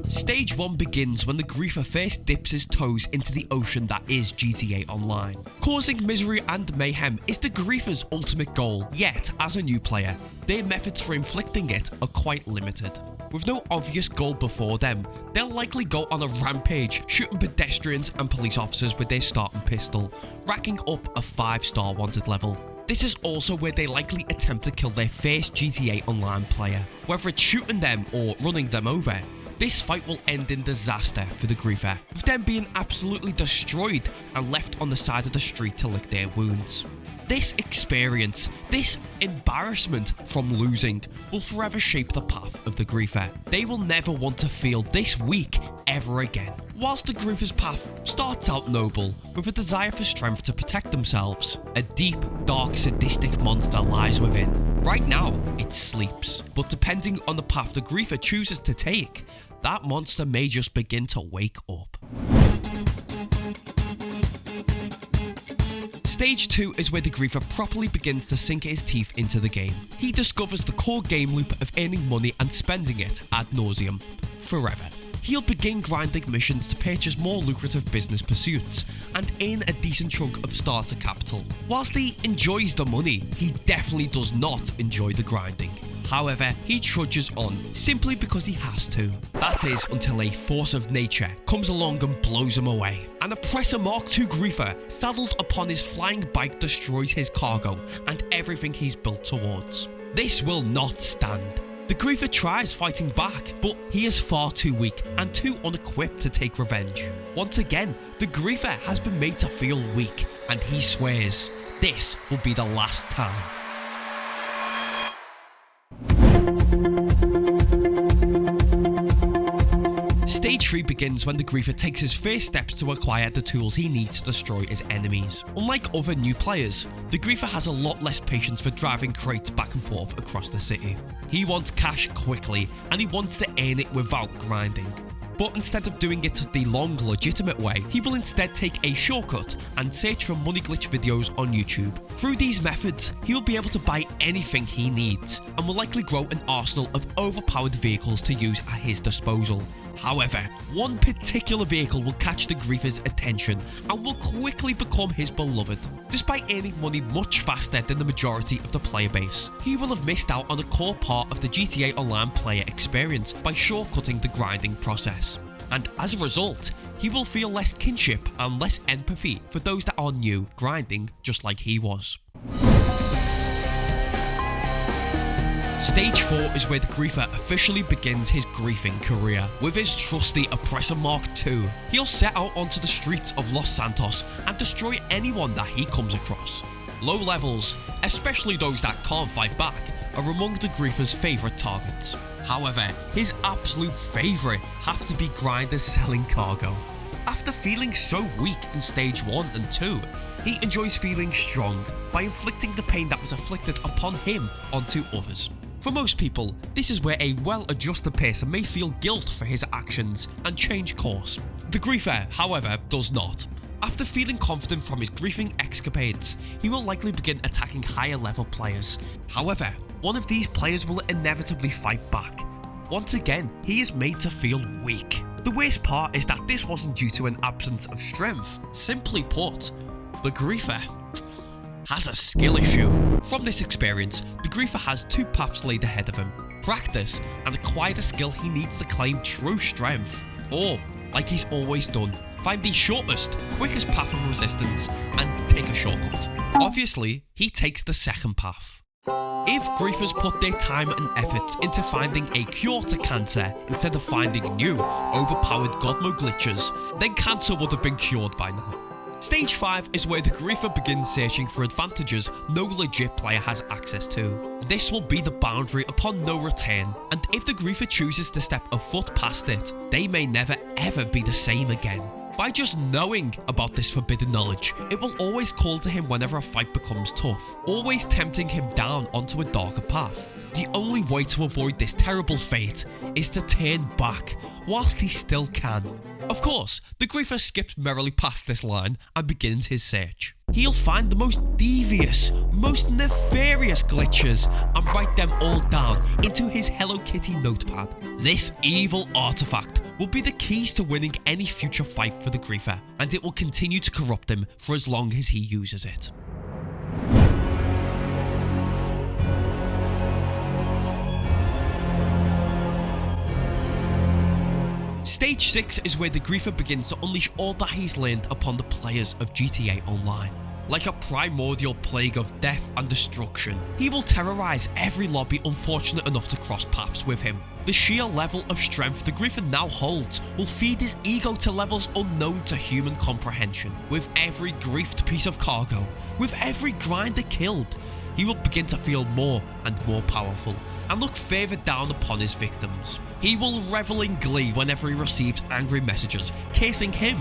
Stage 1 begins when the griefer first dips his toes into the ocean that is GTA Online. Causing misery and mayhem is the griefer's ultimate goal, yet as a new player, their methods for inflicting it are quite limited. With no obvious goal before them, they'll likely go on a rampage, shooting pedestrians and police officers with their starting pistol, racking up a 5-star wanted level. This is also where they likely attempt to kill their first GTA Online player. Whether it's shooting them or running them over, this fight will end in disaster for the griefer, with them being absolutely destroyed and left on the side of the street to lick their wounds. This experience, this embarrassment from losing, will forever shape the path of the griefer. They will never want to feel this weak ever again. Whilst the griefer's path starts out noble, with a desire for strength to protect themselves, a deep, dark, sadistic monster lies within. Right now, it sleeps, but depending on the path the griefer chooses to take, that monster may just begin to wake up. Stage 2 is where the griefer properly begins to sink his teeth into the game. He discovers the core game loop of earning money and spending it ad nauseum, forever. He'll begin grinding missions to purchase more lucrative business pursuits and earn a decent chunk of starter capital. Whilst he enjoys the money, he definitely does not enjoy the grinding. However, he trudges on simply because he has to. That is until a force of nature comes along and blows him away. An oppressor Mark II griefer saddled upon his flying bike destroys his cargo and everything he's built towards. This will not stand. The griefer tries fighting back, but he is far too weak and too unequipped to take revenge. Once again, the griefer has been made to feel weak, and he swears this will be the last time. Stage 3 begins when the griefer takes his first steps to acquire the tools he needs to destroy his enemies. Unlike other new players, the griefer has a lot less patience for driving crates back and forth across the city. He wants cash quickly, and he wants to earn it without grinding. But instead of doing it the long, legitimate way, he will instead take a shortcut and search for money glitch videos on YouTube. Through these methods, he will be able to buy anything he needs, and will likely grow an arsenal of overpowered vehicles to use at his disposal. However, one particular vehicle will catch the griefer's attention and will quickly become his beloved. Despite earning money much faster than the majority of the player base, he will have missed out on a core part of the GTA Online player experience by shortcutting the grinding process. And as a result, he will feel less kinship and less empathy for those that are new grinding just like he was. Stage 4 is where the griefer officially begins his griefing career. With his trusty Oppressor Mark II, he'll set out onto the streets of Los Santos and destroy anyone that he comes across. Low levels, especially those that can't fight back, are among the griefer's favourite targets. However, his absolute favourite have to be grinders selling cargo. After feeling so weak in Stage 1 and 2, he enjoys feeling strong by inflicting the pain that was inflicted upon him onto others. For most people, this is where a well-adjusted person may feel guilt for his actions and change course. The griefer, however, does not. After feeling confident from his griefing escapades, he will likely begin attacking higher level players. However, one of these players will inevitably fight back. Once again, he is made to feel weak. The worst part is that this wasn't due to an absence of strength. Simply put, the griefer has a skill issue. From this experience, the griefer has two paths laid ahead of him: practice and acquire the skill he needs to claim true strength, or, like he's always done, find the shortest, quickest path of resistance and take a shortcut. Obviously, he takes the second path. If griefers put their time and efforts into finding a cure to cancer instead of finding new, overpowered god mode glitches, then cancer would have been cured by now. Stage 5 is where the griefer begins searching for advantages no legit player has access to. This will be the boundary upon no return, and if the griefer chooses to step a foot past it, they may never ever be the same again. By just knowing about this forbidden knowledge, it will always call to him whenever a fight becomes tough, always tempting him down onto a darker path. The only way to avoid this terrible fate is to turn back whilst he still can. Of course, the griefer skips merrily past this line and begins his search. He'll find the most devious, most nefarious glitches and write them all down into his Hello Kitty notepad. This evil artifact will be the keys to winning any future fight for the griefer, and it will continue to corrupt him for as long as he uses it. Stage 6 is where the griefer begins to unleash all that he's learned upon the players of GTA Online. Like a primordial plague of death and destruction, he will terrorise every lobby unfortunate enough to cross paths with him. The sheer level of strength the griefer now holds will feed his ego to levels unknown to human comprehension. With every griefed piece of cargo, with every grinder killed, he will begin to feel more and more powerful and look further down upon his victims. He will revel in glee whenever he receives angry messages cursing him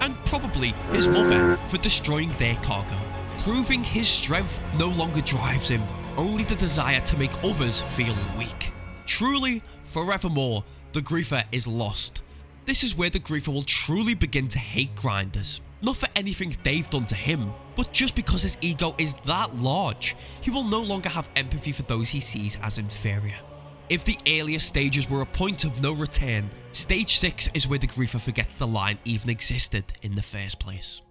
and probably his mother for destroying their cargo. Proving his strength no longer drives him, only the desire to make others feel weak. Truly, forevermore, the griefer is lost. This is where the griefer will truly begin to hate grinders. Not for anything they've done to him, but just because his ego is that large, he will no longer have empathy for those he sees as inferior. If the earlier stages were a point of no return, stage 6 is where the griefer forgets the line even existed in the first place.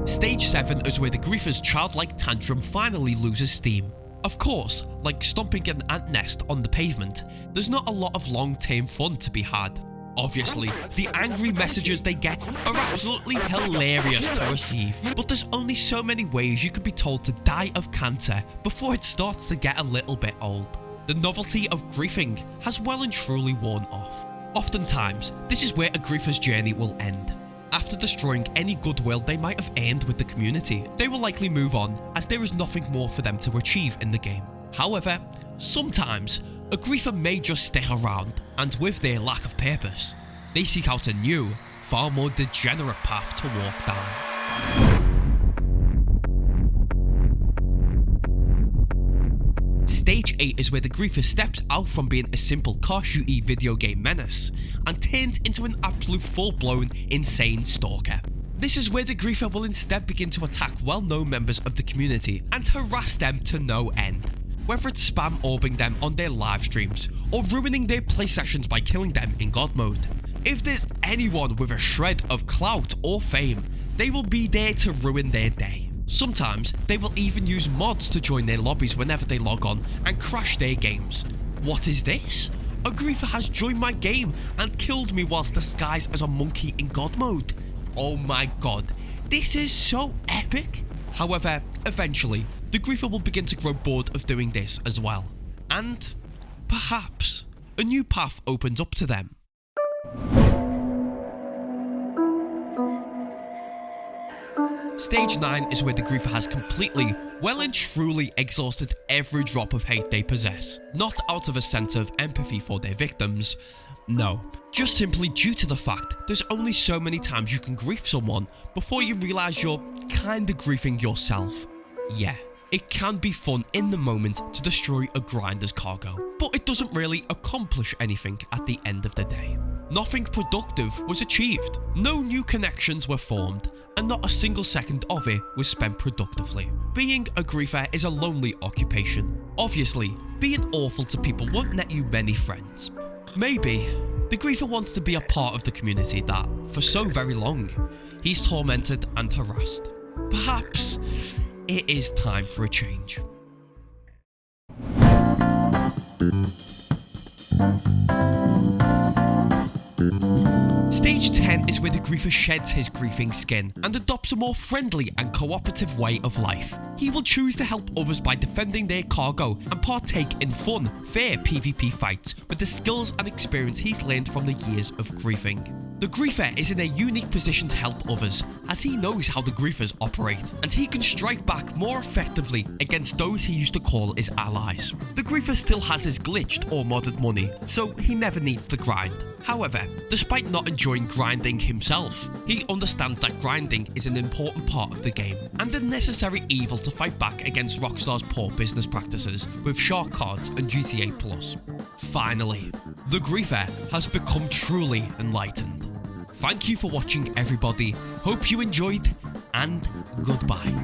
Stage 7 is where the griefer's childlike tantrum finally loses steam. Of course, like stomping an ant nest on the pavement, there's not a lot of long-term fun to be had. Obviously, the angry messages they get are absolutely hilarious to receive, but there's only so many ways you could be told to die of cancer before it starts to get a little bit old. The novelty of griefing has well and truly worn off. Oftentimes, this is where a griefer's journey will end. After destroying any goodwill they might have earned with the community, they will likely move on as there is nothing more for them to achieve in the game. However, sometimes, a griefer may just stick around, and with their lack of purpose, they seek out a new, far more degenerate path to walk down. Stage 8 is where the griefer steps out from being a simple car shooty video game menace and turns into an absolute full-blown insane stalker. This is where the griefer will instead begin to attack well-known members of the community and harass them to no end. Whether it's spam orbing them on their live streams or ruining their play sessions by killing them in God mode. If there's anyone with a shred of clout or fame, they will be there to ruin their day. Sometimes they will even use mods to join their lobbies whenever they log on and crash their games. What is this? A griefer has joined my game and killed me whilst disguised as a monkey in God mode. Oh my god, this is so epic. However, eventually, the griefer will begin to grow bored of doing this as well. And perhaps a new path opens up to them. Stage 9 is where the griefer has completely, well and truly exhausted every drop of hate they possess. Not out of a sense of empathy for their victims, no. Just simply due to the fact there's only so many times you can grief someone before you realise you're kinda griefing yourself. Yeah, it can be fun in the moment to destroy a grinder's cargo, but it doesn't really accomplish anything at the end of the day. Nothing productive was achieved, no new connections were formed, and not a single second of it was spent productively. Being a griefer is a lonely occupation. Obviously, being awful to people won't net you many friends. Maybe the griefer wants to be a part of the community that, for so very long, he's tormented and harassed. Perhaps it is time for a change. Stage 10 is where the griefer sheds his griefing skin and adopts a more friendly and cooperative way of life. He will choose to help others by defending their cargo and partake in fun, fair PvP fights with the skills and experience he's learned from the years of griefing. The griefer is in a unique position to help others as he knows how the griefers operate and he can strike back more effectively against those he used to call his allies. The griefer still has his glitched or modded money, so he never needs to grind. However, despite not enjoying grinding himself, he understands that grinding is an important part of the game and a necessary evil to fight back against Rockstar's poor business practices with shark cards and GTA Plus. Finally, the griefer has become truly enlightened. Thank you for watching, everybody. Hope you enjoyed, and goodbye.